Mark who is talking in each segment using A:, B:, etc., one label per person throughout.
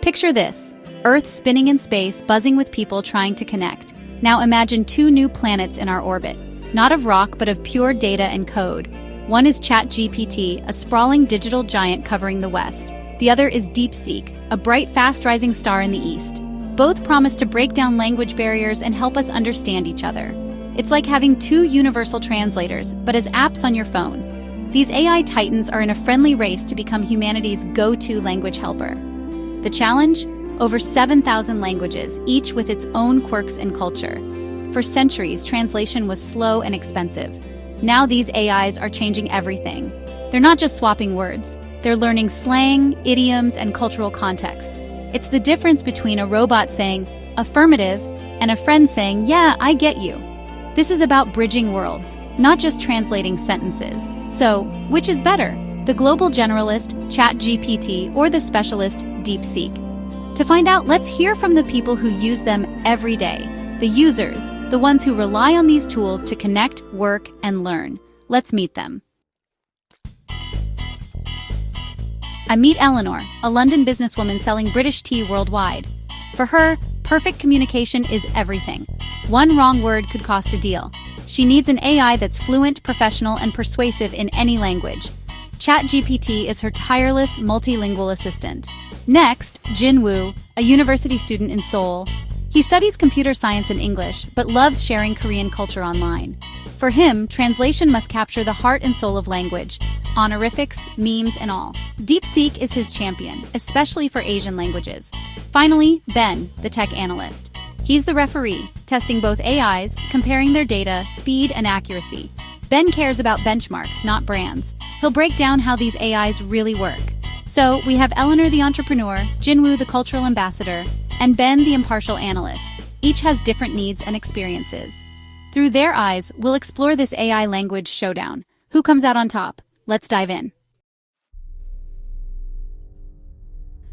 A: Picture this: Earth spinning in space, buzzing with people trying to connect. Now imagine two new planets in our orbit, not of rock but of pure data and code. One is ChatGPT, a sprawling digital giant covering the West. The other is DeepSeek, a bright, fast-rising star in the East. Both promise to break down language barriers and help us understand each other. It's like having two universal translators, but as apps on your phone. These AI titans are in a friendly race to become humanity's go-to language helper. The challenge? Over 7,000 languages, each with its own quirks and culture. For centuries, translation was slow and expensive. Now these AIs are changing everything. They're not just swapping words, they're learning slang, idioms, and cultural context. It's the difference between a robot saying, "affirmative," and a friend saying, "yeah, I get you." This is about bridging worlds, not just translating sentences. So, which is better? The global generalist, ChatGPT, or the specialist, DeepSeek? To find out, let's hear from the people who use them every day. The users, the ones who rely on these tools to connect, work, and learn. Let's meet them. I meet Eleanor, a London businesswoman selling British tea worldwide. For her, perfect communication is everything. One wrong word could cost a deal. She needs an AI that's fluent, professional, and persuasive in any language. ChatGPT is her tireless, multilingual assistant. Next, Jin Woo, a university student in Seoul. He studies computer science and English, but loves sharing Korean culture online. For him, translation must capture the heart and soul of language, honorifics, memes, and all. DeepSeek is his champion, especially for Asian languages. Finally, Ben, the tech analyst. He's the referee, testing both AIs, comparing their data, speed, and accuracy. Ben cares about benchmarks, not brands. He'll break down how these AIs really work. So, we have Eleanor the entrepreneur, Jinwoo the cultural ambassador, and Ben the impartial analyst. Each has different needs and experiences. Through their eyes, we'll explore this AI language showdown. Who comes out on top? Let's dive in.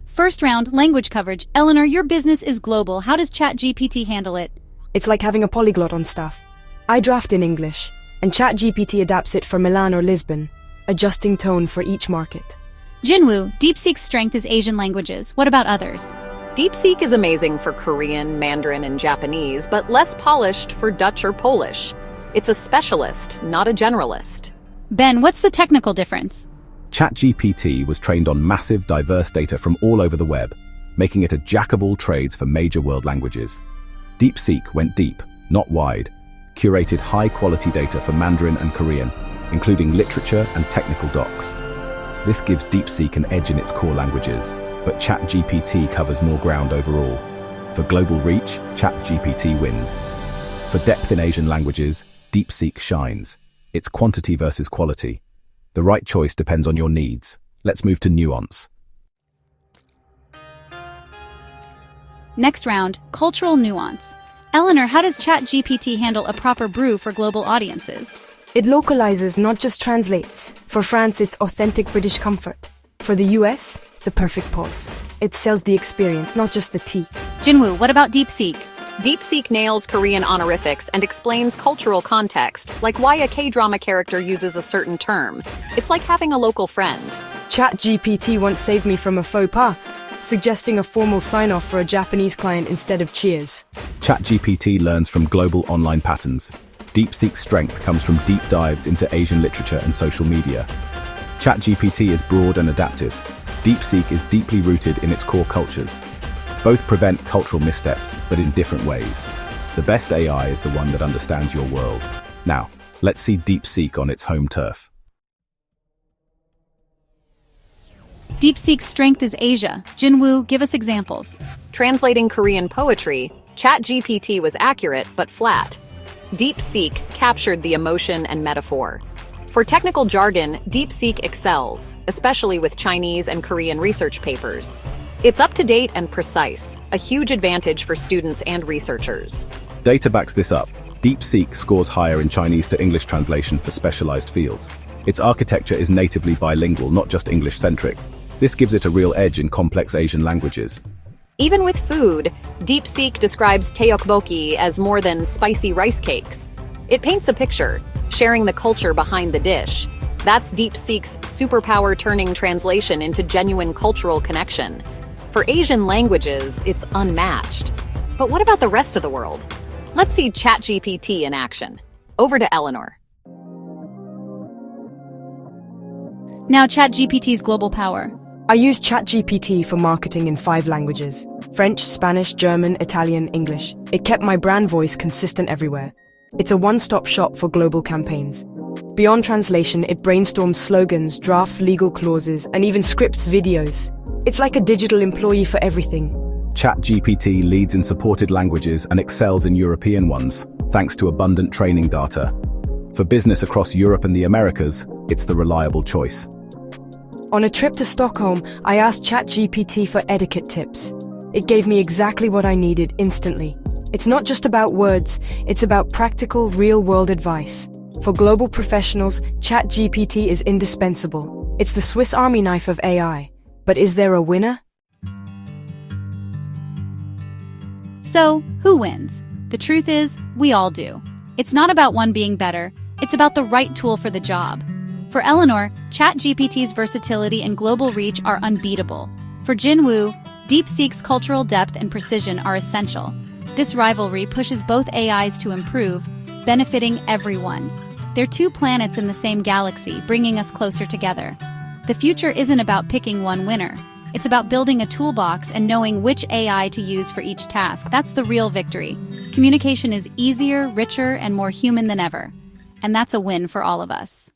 A: First round, language coverage. Eleanor, your business is global. How does ChatGPT handle it?
B: It's like having a polyglot on staff. I draft in English, and ChatGPT adapts it for Milan or Lisbon, adjusting tone for each market.
A: Jinwoo, DeepSeek's strength is Asian languages. What about others?
C: DeepSeek is amazing for Korean, Mandarin, and Japanese, but less polished for Dutch or Polish. It's a specialist, not a generalist.
A: Ben, what's the technical difference?
D: ChatGPT was trained on massive, diverse data from all over the web, making it a jack of all trades for major world languages. DeepSeek went deep, not wide, curated high-quality data for Mandarin and Korean, including literature and technical docs. This gives DeepSeek an edge in its core languages, but ChatGPT covers more ground overall. For global reach, ChatGPT wins. For depth in Asian languages, DeepSeek shines. It's quantity versus quality. The right choice depends on your needs. Let's move to nuance.
A: Next round, cultural nuance. Eleanor, how does ChatGPT handle a proper brew for global audiences?
B: It localizes, not just translates. For France, it's authentic British comfort. For the US, the perfect pause. It sells the experience, not just the tea.
A: Jinwoo, what about DeepSeek?
C: DeepSeek nails Korean honorifics and explains cultural context, like why a K-drama character uses a certain term. It's like having a local friend.
B: ChatGPT once saved me from a faux pas, suggesting a formal sign-off for a Japanese client instead of cheers.
D: ChatGPT learns from global online patterns. DeepSeek's strength comes from deep dives into Asian literature and social media. ChatGPT is broad and adaptive. DeepSeek is deeply rooted in its core cultures. Both prevent cultural missteps, but in different ways. The best AI is the one that understands your world. Now, let's see DeepSeek on its home turf.
A: DeepSeek's strength is Asia. Jinwoo, give us examples.
C: Translating Korean poetry, ChatGPT was accurate but flat. DeepSeek captured the emotion and metaphor. For technical jargon, DeepSeek excels, especially with Chinese and Korean research papers. It's up-to-date and precise, a huge advantage for students and researchers.
D: Data backs this up. DeepSeek scores higher in Chinese to English translation for specialized fields. Its architecture is natively bilingual, not just English-centric. This gives it a real edge in complex Asian languages.
C: Even with food, DeepSeek describes tteokbokki as more than spicy rice cakes. It paints a picture, sharing the culture behind the dish. That's DeepSeek's superpower, turning translation into genuine cultural connection. For Asian languages, it's unmatched. But what about the rest of the world? Let's see ChatGPT in action. Over to Eleanor.
A: Now ChatGPT's global power.
B: I use ChatGPT for marketing in 5 languages: French, Spanish, German, Italian, English. It kept my brand voice consistent everywhere. It's a one-stop shop for global campaigns. Beyond translation, it brainstorms slogans, drafts legal clauses, and even scripts videos. It's like a digital employee for everything.
D: ChatGPT leads in supported languages and excels in European ones, thanks to abundant training data. For business across Europe and the Americas, it's the reliable choice.
B: On a trip to Stockholm, I asked ChatGPT for etiquette tips. It gave me exactly what I needed instantly. It's not just about words, it's about practical, real-world advice. For global professionals, ChatGPT is indispensable. It's the Swiss Army knife of AI. But is there a winner?
A: So, who wins? The truth is, we all do. It's not about one being better, it's about the right tool for the job. For Eleanor, ChatGPT's versatility and global reach are unbeatable. For Jinwoo, DeepSeek's cultural depth and precision are essential. This rivalry pushes both AIs to improve, benefiting everyone. They're 2 planets in the same galaxy, bringing us closer together. The future isn't about picking one winner. It's about building a toolbox and knowing which AI to use for each task. That's the real victory. Communication is easier, richer, and more human than ever. And that's a win for all of us.